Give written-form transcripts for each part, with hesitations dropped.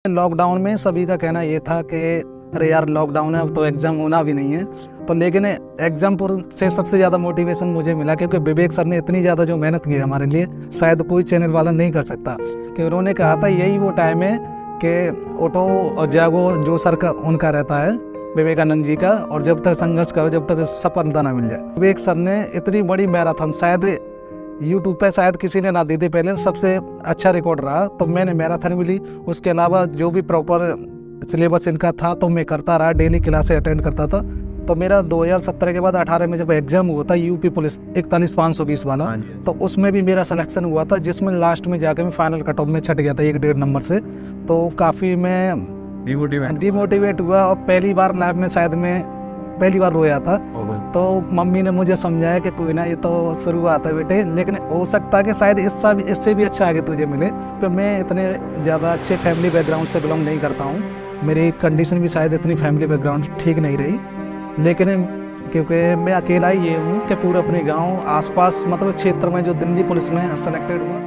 Lockdown में सभी का कहना ये था कि अरे यार लॉकडाउन है अब तो एग्ज़ाम होना भी नहीं है। तो लेकिन एग्ज़ाम पर से सबसे ज़्यादा मोटिवेशन मुझे मिला क्योंकि विवेक सर ने इतनी ज़्यादा जो मेहनत की हमारे लिए शायद कोई चैनल वाला नहीं कर सकता। कि उन्होंने कहा था यही वो टाइम है कि ऑटो और जागो जो सर का उनका रहता है विवेकानंद जी का, और जब तक संघर्ष करो जब तक सफलता ना मिल जाए। विवेक सर ने इतनी बड़ी मैराथन शायद यूट्यूब पे शायद किसी ने ना दी थी पहले, सबसे अच्छा रिकॉर्ड रहा। तो मैंने मैराथन भी ली, उसके अलावा जो भी प्रॉपर सिलेबस इनका था तो मैं करता रहा, डेली क्लासें अटेंड करता था। तो मेरा 2017 के बाद 18 में जब एग्जाम हुआ था यूपी पुलिस 41,520 वाला, तो उसमें भी मेरा सिलेक्शन हुआ था, जिसमें लास्ट में जाके मैं फाइनल कट ऑफ में छट गया था 1.5 नंबर से। तो काफ़ी मैं डिमोटिवेट हुआ और पहली बार लाइफ में शायद मैं पहली बार रोया था। तो मम्मी ने मुझे समझाया कि कोई ना, ये तो शुरुआत है बेटे, लेकिन हो सकता है कि शायद इससे भी अच्छा आगे तुझे मिले। तो मैं इतने ज़्यादा अच्छे फैमिली बैकग्राउंड से बिलोंग नहीं करता हूँ, मेरी कंडीशन भी शायद इतनी फैमिली बैकग्राउंड ठीक नहीं रही, लेकिन क्योंकि मैं अकेला ही ये हूँ कि पूरे अपने गाँव आसपास मतलब क्षेत्र में जो दिल्ली पुलिस में सेलेक्टेड हुआ।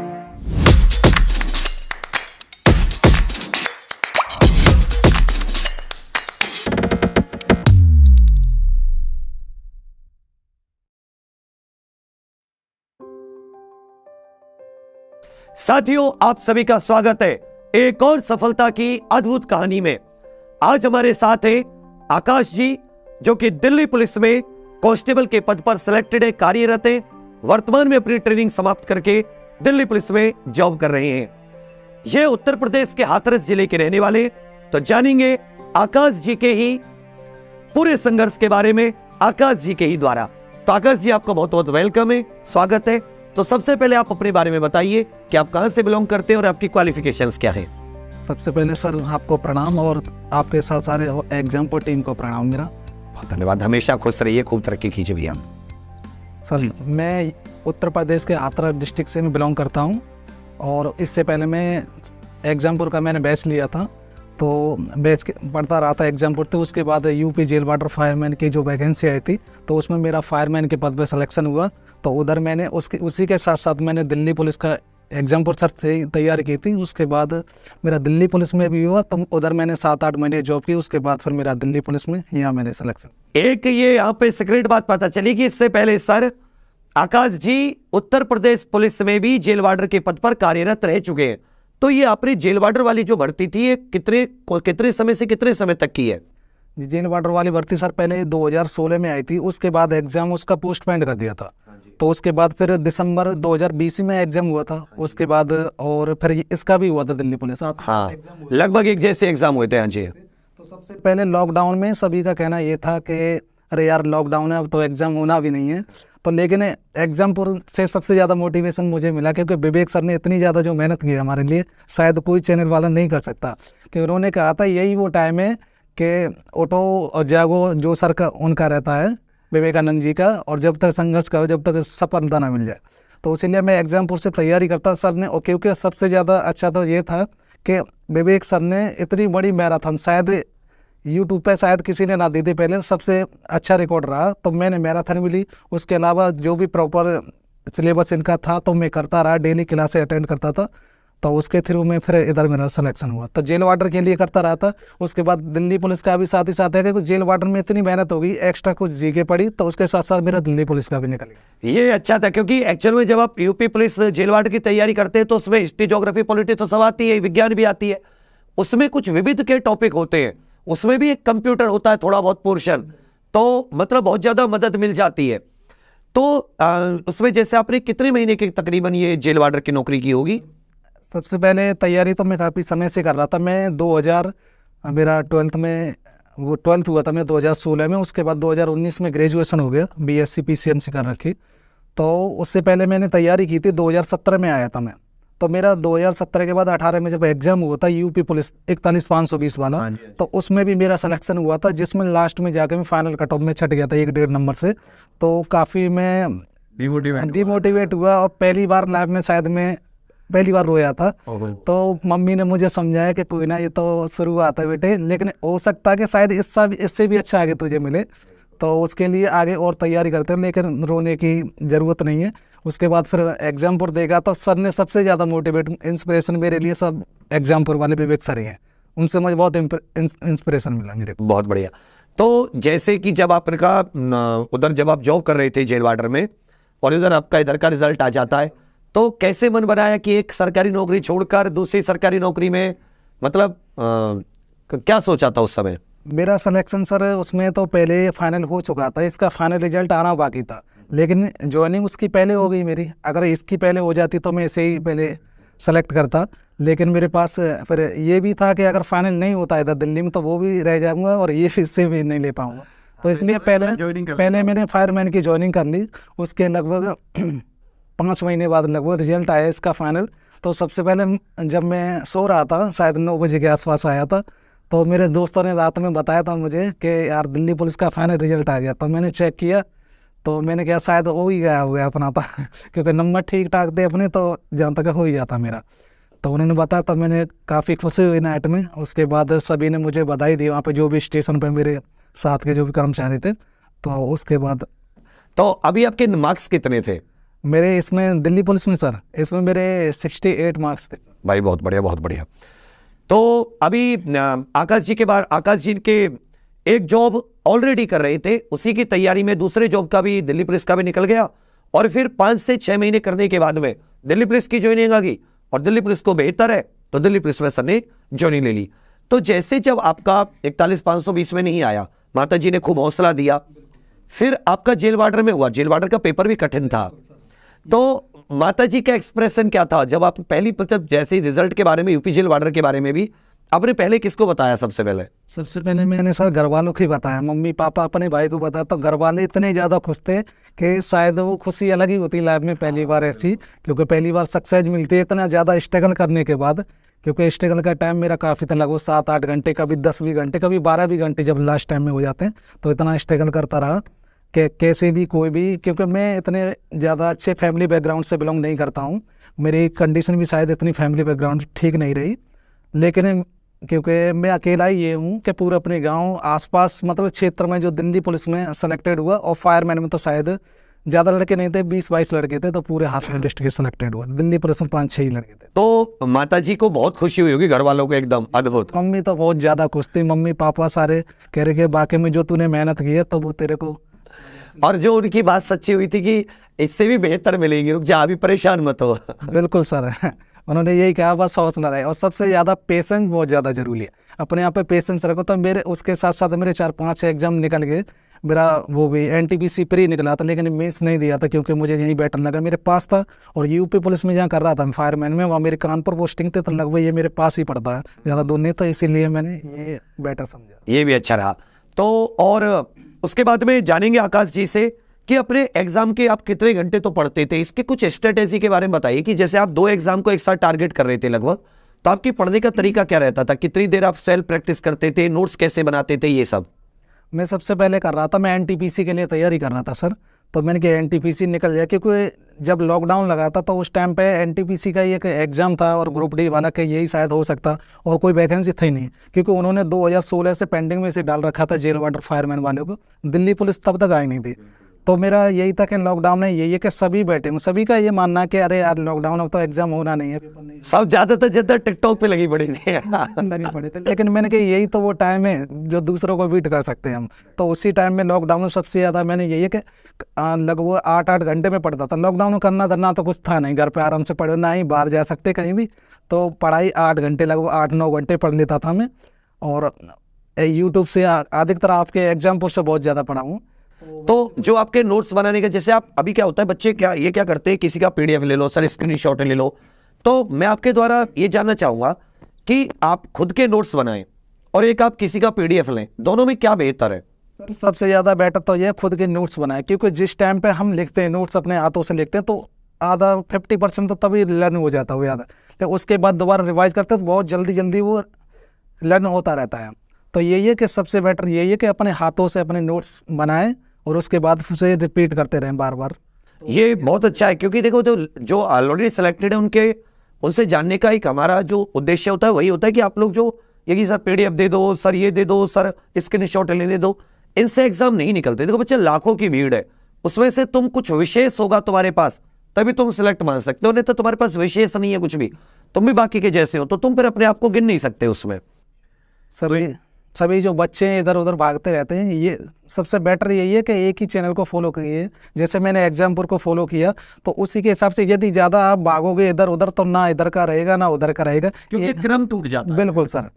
साथियों, आप सभी का स्वागत है एक और सफलता की अद्भुत कहानी में। आज हमारे साथ है आकाश जी, जो कि दिल्ली पुलिस में कांस्टेबल के पद पर सिलेक्टेड है, कार्यरत है। वर्तमान में अपनी ट्रेनिंग समाप्त करके दिल्ली पुलिस में जॉब कर रहे हैं। ये उत्तर प्रदेश के हाथरस जिले के रहने वाले। तो जानेंगे आकाश जी के ही पूरे संघर्ष के बारे में, आकाश जी के ही द्वारा। तो आकाश जी, आपका बहुत बहुत वेलकम है, स्वागत है। तो सबसे पहले आप अपने बारे में बताइए कि आप कहां से बिलोंग करते हैं और आपकी क्वालिफिकेशंस क्या है। सबसे पहले सर आपको प्रणाम और आपके साथ सारे एग्जाम पर टीम को प्रणाम मेरा। बहुत धन्यवाद, हमेशा खुश रहिए, खूब तरक्की कीजिए भैया। सर मैं उत्तर प्रदेश के हाथरस डिस्ट्रिक्ट से मैं बिलोंग करता हूं, और इससे पहले मैं एग्जामपुर का मैंने बैच लिया था, तो बैच पढ़ता रहा था एग्जामपुर। तो उसके बाद यूपी जेल वार्डर फायरमैन की जो वैकेंसी आई थी, तो उसमें मेरा फायरमैन के पद पर सिलेक्शन हुआ। तो उधर मैंने उसी के साथ साथ मैंने दिल्ली पुलिस का एग्जामपुर सर से तैयारी की थी। उसके बाद मेरा दिल्ली पुलिस में भी हुआ, तो उधर मैंने 7-8 महीने जॉब की। उसके बाद फिर मेरा दिल्ली पुलिस में यहाँ मैंने सिलेक्शन। एक ये यहाँ पे सीक्रेट बात पता चली कि इससे पहले सर आकाश जी उत्तर प्रदेश पुलिस में भी जेल वार्डर के पद पर कार्यरत रह चुके हैं। तो ये आपने जेल वार्डर वाली जो भर्ती थी, ये कितने समय से कितने समय तक की है? जेल वार्डर वाली भर्ती सर पहले 2016 में आई थी, उसके बाद एग्जाम उसका पोस्टपोन कर दिया था। तो उसके बाद फिर दिसंबर 2020 में एग्जाम हुआ था, उसके बाद और फिर इसका भी हुआ था दिल्ली पुलिस। हाँ, लगभग एक जैसे एग्जाम हुए थे। हाँ जी। तो सबसे पहले लॉकडाउन में सभी का कहना ये था कि अरे यार लॉकडाउन है अब तो एग्जाम होना भी नहीं है। तो लेकिन एग्जाम पर से सबसे ज़्यादा मोटिवेशन मुझे मिला क्योंकि विवेक सर ने इतनी ज़्यादा जो मेहनत की हमारे लिए शायद कोई चैनल वाला नहीं कर सकता। कि उन्होंने कहा था यही वो टाइम है कि ऑटो और जागो जो सर का उनका रहता है विवेकानंद जी का, और जब तक संघर्ष करो जब तक सफलता ना मिल जाए। तो इसीलिए मैं एग्जामपुर से तैयारी करता सर ने। और क्योंकि सबसे ज़्यादा अच्छा तो ये था कि विवेक सर ने इतनी बड़ी मैराथन शायद यूट्यूब पे शायद किसी ने ना दी थी पहले, सबसे अच्छा रिकॉर्ड रहा। तो मैंने मैराथन भी ली, उसके अलावा जो भी प्रॉपर सिलेबस इनका था तो मैं करता रहा, डेली क्लासें अटेंड करता था। तो उसके थ्रू में फिर इधर मेरा सिलेक्शन हुआ। तो जेल वार्डर के लिए करता रहा था। उसके बाद दिल्ली पुलिस का भी साथ ही साथ है कि जेल वार्डर में इतनी मेहनत हो गई, एक्स्ट्रा कुछ जीके पड़ी, तो उसके साथ साथ मेरा दिल्ली पुलिस का भी निकल गया। ये अच्छा था, क्योंकि एक्चुअल में जब आप यूपी पुलिस जेल वार्डर की तैयारी करते हैं तो उसमें हिस्ट्री, ज्योग्राफी, पॉलिटिक्स तो सब आती है, विज्ञान भी आती है। उसमें कुछ विविध के टॉपिक होते हैं, उसमें भी एक कंप्यूटर होता है, थोड़ा बहुत पोर्शन, तो मतलब बहुत ज्यादा मदद मिल जाती है। तो उसमें जैसे आपने कितने महीने की तकरीबन ये जेल वार्डर की नौकरी की होगी? सबसे पहले तैयारी तो मैं काफ़ी समय से कर रहा था। मैं 2000 मेरा 12th में वो 12th हुआ था मैं 2016 में। उसके बाद 2019 में ग्रेजुएशन हो गया, बीएससी पीसीएम से कर रखी। तो उससे पहले मैंने तैयारी की थी, 2017 में आया था मैं। तो मेरा 2017 के बाद 18 में जब एग्जाम हुआ था यूपी पुलिस 41,520 वाला, तो उसमें भी मेरा सिलेक्शन हुआ था, जिसमें लास्ट में जाके मैं फाइनल कट ऑफ में छट गया था 1.5 नंबर से। तो काफ़ी मैं डिमोटिवेट हुआ और पहली बार लाइफ में शायद मैं पहली बार रोया था। तो मम्मी ने मुझे समझाया कि कोई ना, ये तो शुरुआत है बेटे, लेकिन हो सकता है कि शायद इससे भी अच्छा आगे तुझे मिले। तो उसके लिए आगे और तैयारी करते हैं, लेकिन रोने की ज़रूरत नहीं है। उसके बाद फिर एग्जामपुर देगा तो सर ने सबसे ज़्यादा मोटिवेट इंस्पिरेशन मेरे लिए सब एग्जामपुर वाले विवेक सर ही हैं। उनसे मुझे बहुत इंस्पिरेशन मिला मेरे को। बहुत बढ़िया। तो जैसे कि जब आपने कहा उधर जब आप जॉब कर रहे थे जेल वार्डर में और इधर आपका इधर का रिजल्ट आ जाता है, तो कैसे मन बनाया कि एक सरकारी नौकरी छोड़कर दूसरी सरकारी नौकरी में, मतलब क्या सोचा था उस समय? मेरा सिलेक्शन सर उसमें तो पहले फाइनल हो चुका था, इसका फाइनल रिजल्ट आना बाकी था, लेकिन ज्वाइनिंग उसकी पहले हो गई मेरी। अगर इसकी पहले हो जाती तो मैं इसे ही पहले सेलेक्ट करता, लेकिन मेरे पास फिर ये भी था कि अगर फाइनल नहीं होता इधर दिल्ली में तो वो भी रह जाऊंगा और ये फिर से भी नहीं ले पाऊंगा। तो इसलिए पहले मैंने फायरमैन की ज्वाइनिंग कर ली। उसके लगभग 5 महीने बाद लगभग रिजल्ट आया इसका फाइनल। तो सबसे पहले जब मैं सो रहा था, शायद 9 बजे के आसपास आया था, तो मेरे दोस्तों ने रात में बताया था मुझे कि यार दिल्ली पुलिस का फाइनल रिजल्ट आ गया। तो मैंने चेक किया तो मैंने कहा शायद हो ही गया अपना था क्योंकि नंबर ठीक ठाक थे अपने, तो जहाँ तक हो ही जाता मेरा। तो उन्होंने बताया, तो मैंने काफ़ी खुशी हुई नाइट में। उसके बाद सभी ने मुझे बधाई दी, वहाँ पे जो भी स्टेशन पे मेरे साथ के जो भी कर्मचारी थे। तो उसके बाद तो अभी आपके मार्क्स कितने थे? मेरे इसमें दिल्ली पुलिस में सर, इसमें मेरे 68 मार्क्स थे। भाई बहुत बढ़िया, बहुत बढ़िया। तो अभी आकाश जी के बाद, आकाश जी के एक जॉब ऑलरेडी कर रहे थे, उसी की तैयारी में दूसरे जॉब का भी, दिल्ली पुलिस का भी निकल गया, और फिर 5 से 6 महीने करने के बाद में दिल्ली पुलिस की ज्वाइनिंग आ गई, और दिल्ली पुलिस को बेहतर है तो दिल्ली पुलिस में सर ने ज्वाइनिंग ले ली। तो जैसे जब आपका 41,520 में नहीं आया, माता जी ने खूब हौसला दिया, फिर आपका जेल वार्डर में हुआ। जेल वार्डर का पेपर भी कठिन था, तो माता जी का एक्सप्रेशन क्या था जब आप पहली, मतलब जैसे रिजल्ट के बारे में, यूपी जेल वार्डर के बारे में भी आपने पहले किसको बताया सबसे पहले? सबसे पहले मैंने सर घर वालों को ही बताया, मम्मी पापा अपने भाई को बताया। तो घर वाले इतने ज़्यादा खुश थे कि शायद वो खुशी अलग ही होती लाइफ में पहली बार ऐसी, क्योंकि पहली बार सक्सेस मिलती है इतना ज़्यादा स्ट्रगल करने के बाद। क्योंकि स्ट्रगल का टाइम मेरा काफ़ी था, लगभग 7-8 घंटे, कभी 10 भी घंटे, कभी 12 भी घंटे जब लास्ट टाइम में हो जाते हैं। तो इतना स्ट्रगल करता रहा कि कैसे भी कोई भी, क्योंकि मैं इतने ज़्यादा अच्छे फैमिली बैकग्राउंड से बिलोंग नहीं करता हूँ, मेरी कंडीशन भी शायद इतनी फैमिली बैकग्राउंड ठीक नहीं रही। लेकिन क्योंकि मैं अकेला ही ये हूँ कि पूरे अपने गांव आसपास, मतलब क्षेत्र में जो दिल्ली पुलिस में सेलेक्टेड हुआ, और फायरमैन में तो शायद ज़्यादा लड़के नहीं थे, 20-22 लड़के थे, तो पूरे हाथ डिस्ट्रिक्ट सेलेक्टेड हुआ। दिल्ली पुलिस में 5-6 ही लड़के थे। तो माता जी को बहुत खुशी हुई होगी, घर वालों को एकदम अद्भुत। मम्मी तो बहुत ज़्यादा खुश थी, मम्मी पापा सारे कह रहे कि बाकी में जो तूने मेहनत की है तो वो तेरे को, और जो उनकी बात सच्ची हुई थी कि इससे भी बेहतर मिलेगी, रुक जा अभी, परेशान मत हो। बिल्कुल सर उन्होंने यही कहा, बस हौसला रहे, और सबसे ज़्यादा पेशेंस बहुत ज़्यादा जरूरी है, अपने आप पे पेशेंस रखो। तो मेरे उसके साथ साथ मेरे 4-5 एग्जाम निकल गए। मेरा वो भी NTPC प्री निकला था, लेकिन मेंस नहीं दिया था क्योंकि मुझे यही बेटर लगा, मेरे पास था। और यूपी पुलिस में जहाँ कर रहा था फायरमैन में, वहाँ मेरे कानपुर पोस्टिंग थे, तो लगभग ये मेरे पास ही पड़ता है, ज़्यादा दूर नहीं, तो इसीलिए मैंने ये बेटर समझा। ये भी अच्छा रहा। तो और उसके बाद में जानेंगे आकाश जी से कि अपने एग्जाम के आप कितने घंटे तो पढ़ते थे, इसके कुछ स्ट्रेटेजी के बारे में बताइए। कि जैसे आप 2 एग्जाम को एक साथ टारगेट कर रहे थे लगभग, तो आपकी पढ़ने का तरीका क्या रहता था? कितनी देर आप सेल्फ प्रैक्टिस करते थे, नोट्स कैसे बनाते थे, ये सब? मैं सबसे पहले कर रहा था, मैं NTPC के लिए तैयारी कर रहा था सर। तो मैंने कहा NTPC निकल जाए, क्योंकि जब लॉकडाउन लगा था तो उस टाइम पे NTPC का एक एग्ज़ाम था, और ग्रुप डी वाला का यही शायद हो सकता, और कोई वैकेंसी थी नहीं, क्योंकि उन्होंने 2016 से पेंडिंग में से डाल रखा था जेल वार्डर फायरमैन वाले को, दिल्ली पुलिस तब तक आई नहीं थी। तो मेरा यही था कि लॉकडाउन में यही है कि सभी बैठे हूँ, सभी का ये मानना है कि अरे यार लॉकडाउन अब तो एग्जाम होना नहीं है, पेपर नहीं सब ज्यादातर टिकटॉक पे लगी पड़ी थी लगे पड़े थे। लेकिन मैंने कहा यही तो वो टाइम है जो दूसरों को बीट कर सकते हैं हम। तो उसी टाइम में लॉकडाउन में सबसे ज़्यादा मैंने यही है कि लगभग 8-8 घंटे में पढ़ता था। लॉकडाउन में करना धरना तो कुछ था नहीं, घर पे आराम से पढ़ो, ना ही बाहर जा सकते कहीं भी, तो पढ़ाई 8 घंटे, लगभग 8-9 घंटे पढ़ लेता था मैं। और यूट्यूब से अधिकतर आपके एग्जाम से बहुत ज़्यादा पढ़ा हूँ। तो जो आपके नोट्स बनाने का, जैसे आप अभी क्या होता है, बच्चे क्या करते हैं, किसी का PDF ले लो सर, स्क्रीनशॉट ले लो, तो मैं आपके द्वारा ये जानना चाहूंगा कि आप खुद के नोट्स बनाएं और एक आप किसी का PDF लें, दोनों में क्या बेहतर है? सर सबसे ज़्यादा बेटर तो ये खुद के नोट्स बनाए, क्योंकि जिस टाइम पे हम लिखते हैं नोट्स, अपने हाथों से लिखते हैं, तो आधा 50% तो तभी लर्न हो जाता है वो याद, तो उसके बाद दोबारा रिवाइज करते हैं तो बहुत जल्दी वो लर्न होता रहता है। तो यही है कि सबसे बेटर यही है कि अपने हाथों से अपने नोट्स बनाएं और उसके बाद उसे रिपीट करते रहें बार बार। ये बहुत अच्छा है, क्योंकि देखो जो ऑलरेडी सिलेक्टेड है उनसे जानने का एक हमारा जो उद्देश्य होता है वही होता है कि आप लोग जो ये कि सर PDF दे दो, सर ये दे दो, सर स्क्रीनशॉट ले दे दो, इनसे एग्जाम नहीं निकलते। देखो बच्चे, लाखों की भीड़ है, उसमें से तुम कुछ विशेष होगा तुम्हारे पास, तभी तुम सिलेक्ट मान सकते हो, नहीं तो तुम्हारे पास विशेष नहीं है कुछ भी, तुम भी बाकी के जैसे हो, तो तुम फिर अपने आप को गिन नहीं सकते उसमें। सभी सभी जो बच्चे हैं इधर उधर भागते रहते हैं, ये सबसे बेटर यही है कि एक ही चैनल को फॉलो करिए। जैसे मैंने एग्जाम्पुल को फॉलो किया, तो उसी के हिसाब से यदि ज़्यादा आप भागोगे इधर उधर तो ना इधर का रहेगा ना उधर का रहेगा, क्योंकि क्रम टूट जाता है। बिल्कुल सर।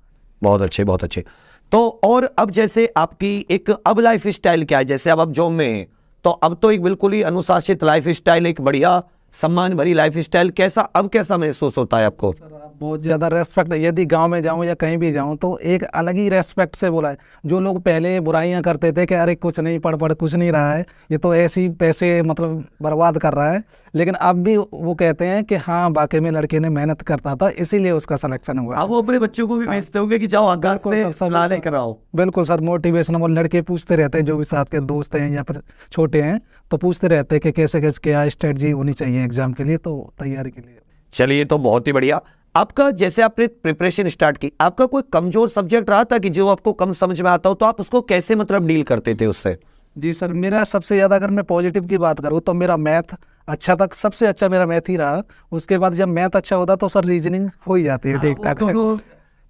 बहुत अच्छे, बहुत अच्छे। तो और अब जैसे आपकी एक अब लाइफ स्टाइल क्या है, जैसे अब आप जॉब में हैं, तो अब तो एक बिल्कुल ही अनुशासित लाइफ स्टाइल, एक बढ़िया सम्मान भरी लाइफ स्टाइल, कैसा अब कैसा महसूस होता है आपको? बहुत ज़्यादा रेस्पेक्ट, यदि गांव में जाऊं या कहीं भी जाऊं तो एक अलग ही रेस्पेक्ट से बोला है। जो लोग पहले बुराइयां करते थे कि अरे कुछ नहीं, पढ़ पढ़ कुछ नहीं रहा है, ये तो ऐसे ही पैसे मतलब बर्बाद कर रहा है, लेकिन अब भी वो कहते हैं कि हाँ वाकई में लड़के ने मेहनत करता था इसीलिए उसका सिलेक्शन हुआ। अब वो अपने बच्चों को भी भेजते होंगे कि जाओ आगाज से सलाह लेकर आओ। बिल्कुल सर, मोटिवेशन। और लड़के पूछते रहते हैं, जो भी साथ के दोस्त हैं या फिर छोटे हैं, तो पूछते रहते हैं कि कैसे कैसे क्या स्ट्रेटजी होनी चाहिए एग्जाम के लिए, तो तैयारी के लिए। चलिए, तो बहुत ही बढ़िया। आपका जैसे आपने प्रिपरेशन स्टार्ट की, आपका कोई कमजोर सब्जेक्ट रहा था कि जो आपको कम समझ में आता हो, तो आप उसको कैसे मतलब डील करते थे उससे? जी सर, मेरा सबसे ज़्यादा अगर मैं पॉजिटिव की बात करूँ तो मेरा मैथ अच्छा तक, सबसे अच्छा मेरा मैथ ही रहा। उसके बाद जब मैथ अच्छा होता तो सर रीजनिंग हो ही जाती है ठीक ठाक।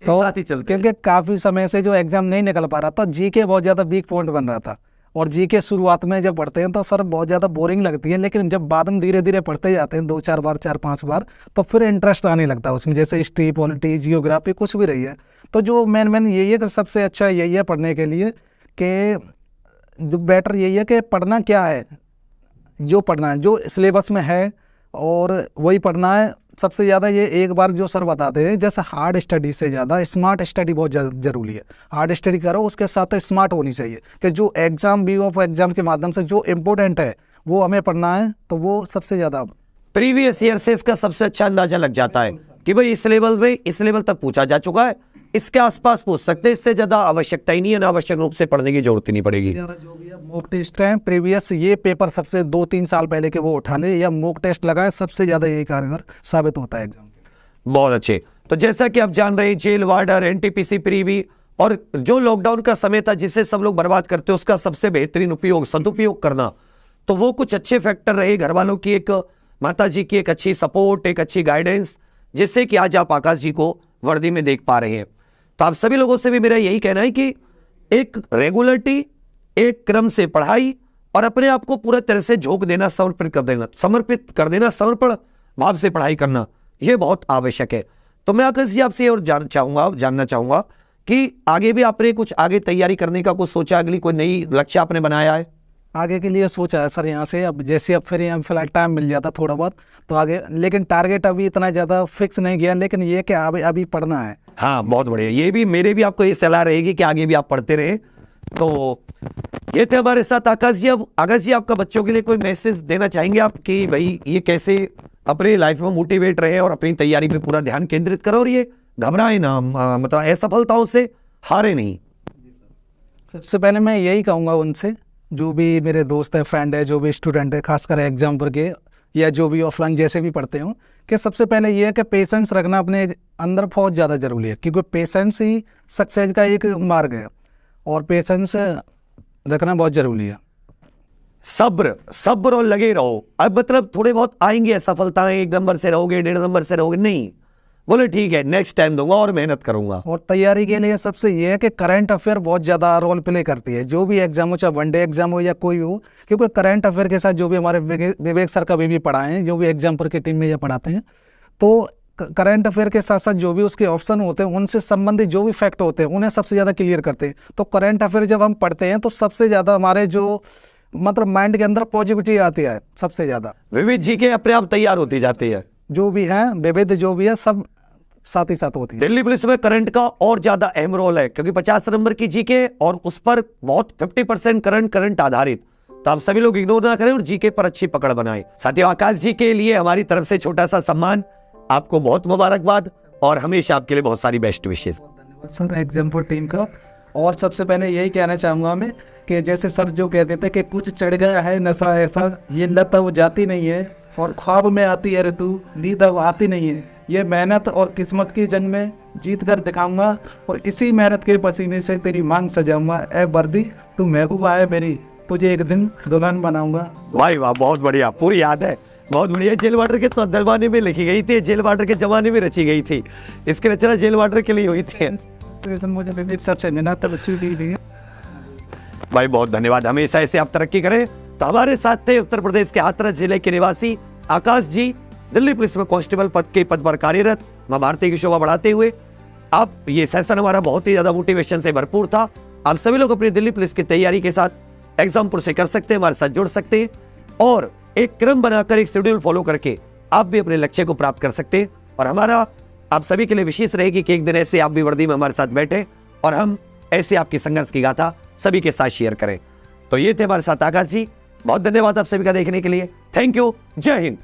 तो क्योंकि काफ़ी समय से जो एग्ज़ाम नहीं निकल पा रहा था, जीके बहुत ज़्यादा वीक पॉइंट बन रहा था। और जीके शुरुआत में जब पढ़ते हैं तो सर बहुत ज़्यादा बोरिंग लगती है, लेकिन जब बाद में धीरे धीरे पढ़ते जाते हैं 2-4 बार 4-5 बार, तो फिर इंटरेस्ट आने लगता है उसमें। जैसे हिस्ट्री, पॉलिटी, जियोग्राफी कुछ भी रही है, तो जो मेन यही है कि सबसे अच्छा यही है पढ़ने के लिए कि जो बेटर यही है कि पढ़ना क्या है, जो पढ़ना है जो सिलेबस में है और वही पढ़ना है। सबसे ज़्यादा ये एक बार जो सर बताते हैं, जैसे हार्ड स्टडी से ज़्यादा स्मार्ट स्टडी बहुत ज़रूरी है। हार्ड स्टडी करो, उसके साथ स्मार्ट होनी चाहिए कि जो एग्ज़ाम व्यू ऑफ एग्ज़ाम के माध्यम से जो इम्पोर्टेंट है वो हमें पढ़ना है, तो वो सबसे ज़्यादा प्रीवियस ईयर से इसका सबसे अच्छा अंदाजा लग जाता है कि भाई इस लेवल में, इस लेवल तक पूछा जा चुका है, इसके आसपास पूछ सकते हैं, इससे ज़्यादा आवश्यकता ही नहीं है, अनावश्यक रूप से पढ़ने की जरूरत ही नहीं पड़ेगी। जो भी मॉक टेस्ट है प्रीवियस, ये पेपर सबसे 2-3 साल पहले के वो उठा ले या मॉक टेस्ट लगाए, सबसे ज़्यादा यही कारगर साबित होता है एग्जाम। बहुत अच्छे। तो जैसा कि आप जान रहे हैं, जेल वार्डर, एनटीपीसी प्रीवी और जो लॉकडाउन का समय था जिसे सब लोग बर्बाद करते, उसका सबसे बेहतरीन उपयोग, सदुपयोग करना, तो वो कुछ अच्छे फैक्टर रहे, घर वालों की एक, माता जी की एक अच्छी सपोर्ट, एक अच्छी गाइडेंस, जिससे कि आज आप आकाश जी को वर्दी में देख पा रहे हैं। तो आप सभी लोगों से भी मेरा यही कहना है कि एक रेगुलरिटी, एक क्रम से पढ़ाई और अपने आप को पूरा तरह से झोंक देना, समर्पित कर देना, समर्पण भाव से पढ़ाई करना, यह बहुत आवश्यक है। तो मैं आकाश जी आपसे और जानना चाहूंगा कि आगे भी आपने कुछ आगे तैयारी करने का कुछ सोचा, अगली कोई नई लक्ष्य आपने बनाया है? आगे के लिए सोचा है सर यहाँ से, अब जैसे अब फिर यहाँ फिलहाल टाइम मिल जाता थोड़ा बहुत तो आगे, लेकिन टारगेट अभी इतना ज़्यादा फिक्स नहीं किया, लेकिन ये कि अभी पढ़ना है। हाँ, बहुत बढ़िया। ये भी मेरे भी आपको ये सलाह रहेगी कि आगे भी आप पढ़ते रहे। तो ये थे हमारे साथ आकाश जी। अब आकाश जी, आपका बच्चों के लिए कोई मैसेज देना चाहेंगे आप कि भाई ये कैसे अपनी लाइफ में मोटिवेट रहे और अपनी तैयारी पे पूरा ध्यान केंद्रित करो और ये घबराए ना, मतलब असफलताओं से हारे नहीं? सबसे पहले मैं यही कहूँगा उनसे, जो भी मेरे दोस्त है, फ्रेंड है, जो भी स्टूडेंट है, खासकर एग्जाम पर के या जो भी ऑफलाइन जैसे भी पढ़ते हो, कि सबसे पहले ये है कि पेशेंस रखना अपने अंदर बहुत ज़्यादा ज़रूरी है, क्योंकि पेशेंस ही सक्सेस का एक मार्ग है और पेशेंस रखना बहुत ज़रूरी है। सब्र और लगे रहो। अब मतलब थोड़े बहुत आएंगे असफलताएं, 1 नंबर से रहोगे, 1.5 नंबर से रहोगे, नहीं, बोले ठीक है नेक्स्ट टाइम दूंगा और मेहनत करूंगा। और तैयारी के लिए सबसे ये है कि करंट अफेयर बहुत ज़्यादा रोल प्ले करती है, जो भी एग्जाम हो, चाहे वनडे एग्जाम हो या कोई हो, क्योंकि करंट अफेयर के साथ जो भी हमारे विवेक सर कभी भी पढ़ाए हैं, जो भी एग्जाम पर के टीम में या पढ़ाते हैं, तो करंट अफेयर के साथ साथ जो भी उसके ऑप्शन होते हैं, उनसे संबंधित जो भी फैक्ट होते हैं, उन्हें सबसे ज़्यादा क्लियर करते हैं। तो करंट अफेयर जब हम पढ़ते हैं तो सबसे ज़्यादा हमारे जो मतलब माइंड के अंदर पॉजिटिविटी आती है सबसे ज़्यादा। विविध जी के अपने आप तैयार होती जाती है, जो भी है विविध जो भी है सब साथ ही साथ होती है। दिल्ली पुलिस में करंट का और ज्यादा अहम रोल है, क्योंकि 50 नंबर की जीके और उस पर बहुत 50% करंट आधारित। तो आप सभी लोग इग्नोर ना करें और जीके पर अच्छी पकड़ बनाएं। साथियों, आकाश जी के लिए हमारी तरफ से छोटा सा सम्मान, आपको बहुत मुबारकबाद और हमेशा आपके लिए बहुत सारी बेस्ट विशेष। धन्यवाद सर एग्जाम्पल टीम का। और सबसे पहले यही कहना चाहूँगा मैं कि जैसे सर जो कहते थे कि कुछ चढ़ गया है नशा ऐसा, ये लत अब जाती नहीं है और ख्वाब में आती है ऋतु, नींद अब आती नहीं है, ये मेहनत और किस्मत की जंग में जीत कर दिखाऊंगा और इसी मेहनत के पसीने से तेरी मांग सजाऊंगा। ए वर्दी तू महबूबा है मेरी, तुझे एक दिन दुल्हन बनाऊंगा। वाह वाह, बहुत बढ़िया, पूरी याद है, बहुत बढ़िया। जेल वार्डर के तो जमाने में लिखी गई थी, जेल वार्डर के जमाने में रची गई थी, इसकी रचना जेल वार्डर के लिए हुई थी। मोटिवेशन मुझे विवेक सर से मिला तब अच्छी भी है। भाई बहुत धन्यवाद, हमेशा ऐसे आप तरक्की करें। तो हमारे साथ थे उत्तर प्रदेश के हाथरस जिले के निवासी आकाश जी, दिल्ली पुलिस में कांस्टेबल पद पर कार्यरत, मां भारती की शोभा बढ़ाते हुए। आप ये सेशन हमारा बहुत ही ज्यादा मोटिवेशन से भरपूर था। आप सभी लोग अपनी दिल्ली पुलिस की तैयारी के साथ एग्जाम से कर सकते हैं, हमारे साथ जुड़ सकते हैं और एक क्रम बनाकर एक शेड्यूल फॉलो करके आप भी अपने लक्ष्य को प्राप्त कर सकते हैं। और हमारा आप सभी के लिए विशेष रहेगी कि एक दिन ऐसे आप भी वर्दी में हमारे साथ बैठे और हम ऐसे आपकी संघर्ष की गाथा सभी के साथ शेयर करें। तो ये थे हमारे साथ आकाश जी, बहुत धन्यवाद आप सभी का देखने के लिए। थैंक यू, जय हिंद।